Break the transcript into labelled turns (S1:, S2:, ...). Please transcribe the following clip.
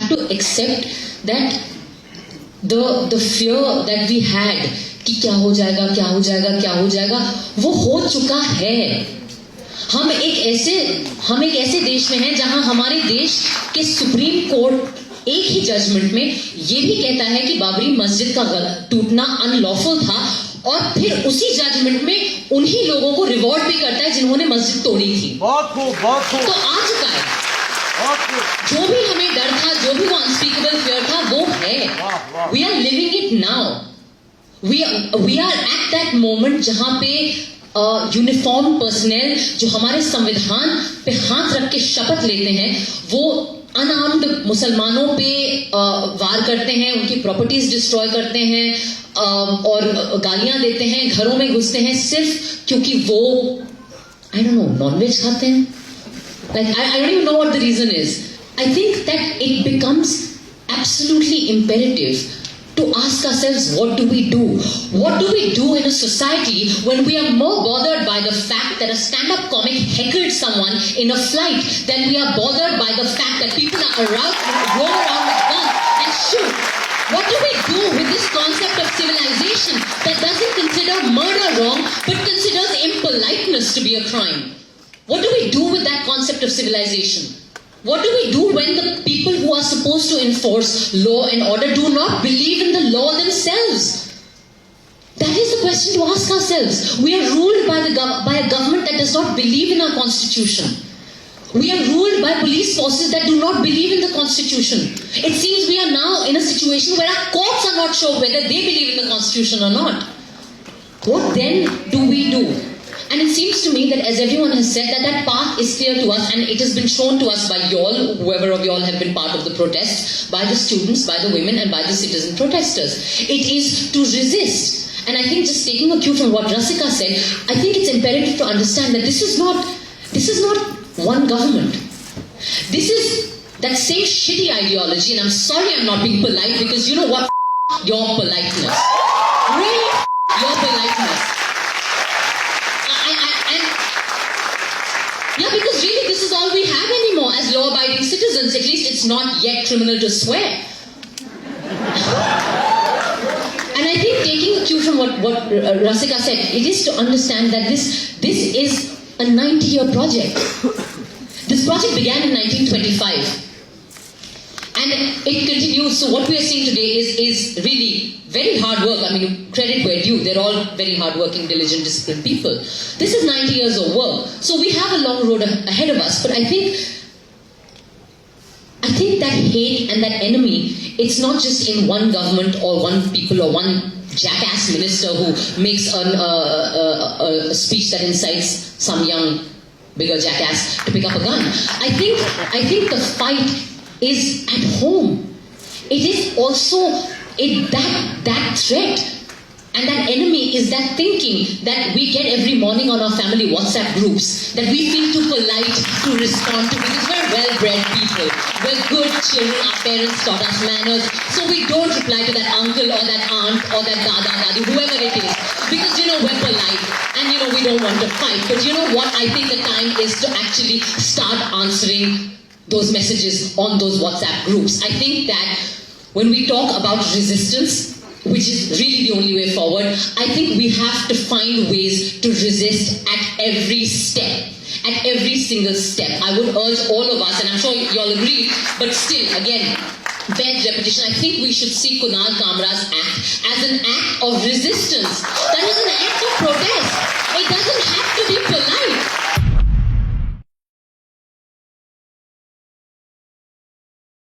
S1: have to accept that the fear that we had कि क्या हो जाएगा क्या हो जाएगा क्या हो जाएगा, वो हो चुका है. हम एक ऐसे देश में हैं जहां हमारे देश के सुप्रीम कोर्ट एक ही जजमेंट में ये भी कहता है कि बाबरी मस्जिद का टूटना अनलॉफुल था, और फिर उसी जजमेंट में उन्हीं लोगों को रिवॉर्ड भी करता है जिन्होंने मस्जिद तोड़ी थी.
S2: बहुत खूब, बहुत खूब.
S1: तो आज का है, जो भी हमें डर था, जो भी वो अनस्पीकेबल फियर था, वो है. We are living it now. We are at that moment जहां पे यूनिफॉर्म पर्सनल जो हमारे संविधान पे हाथ रख के शपथ लेते हैं, वो अनआर्म्ड मुसलमानों पे वार करते हैं, उनकी प्रॉपर्टीज डिस्ट्रॉय करते हैं, और गालियां देते हैं, घरों में घुसते हैं, सिर्फ क्योंकि वो आई डोंट नो नॉनवेज खाते हैं. Like I don't even know what the reason is. I think that it becomes absolutely imperative to ask ourselves, what do we do? What do we do in a society when we are more bothered by the fact that a stand-up comic heckled someone in a flight than we are bothered by the fact that people are roam around with guns and shoot? What do we do with this concept of civilization that doesn't consider murder wrong but considers impoliteness to be a crime? What do we do with that concept of civilization? What do we do when the people who are supposed to enforce law and order do not believe in the law themselves? That is the question to ask ourselves. We are ruled by a government that does not believe in our constitution. We are ruled by police forces that do not believe in the constitution. It seems we are now in a situation where our courts are not sure whether they believe in the constitution or not. What then do we do? And it seems to me that, as everyone has said, that path is clear to us, and it has been shown to us by y'all, whoever of y'all have been part of the protests, by the students, by the women, and by the citizen protesters. It is to resist. And I think, just taking a cue from what Rasika said, I think it's imperative to understand that this is not one government. This is that same shitty ideology, and I'm sorry I'm not being polite, because you know what? Your politeness. Really, your politeness. Yeah, because really this is all we have anymore as law-abiding citizens. At least it's not yet criminal to swear. And I think, taking a cue from what Rasika said, it is to understand that this is a 90-year project. This project began in 1925. And it continues. So what we are seeing today is really very hard work. I mean, credit where due. They're all very hardworking, diligent, disciplined people. This is 90 years of work. So we have a long road ahead of us. But I think that hate and that enemy, it's not just in one government or one people or one jackass minister who makes a speech that incites some young, bigger jackass to pick up a gun. I think the fight is at home. It is also that threat and that enemy is that thinking that we get every morning on our family WhatsApp groups that we feel too polite to respond to, because we're well-bred people. We're good children. Our parents taught us manners. So we don't reply to that uncle or that aunt or that dada, dadi, whoever it is. Because, we're polite and, we don't want to fight. But you know what? I think the time is to actually start answering those messages on those WhatsApp groups. I think that when we talk about resistance, which is really the only way forward, I think we have to find ways to resist at every step. At every single step. I would urge all of us, and I'm sure you all agree, but still, again, bears repetition. I think we should see Kunal Kamra's act as an act of resistance. That was an act of protest.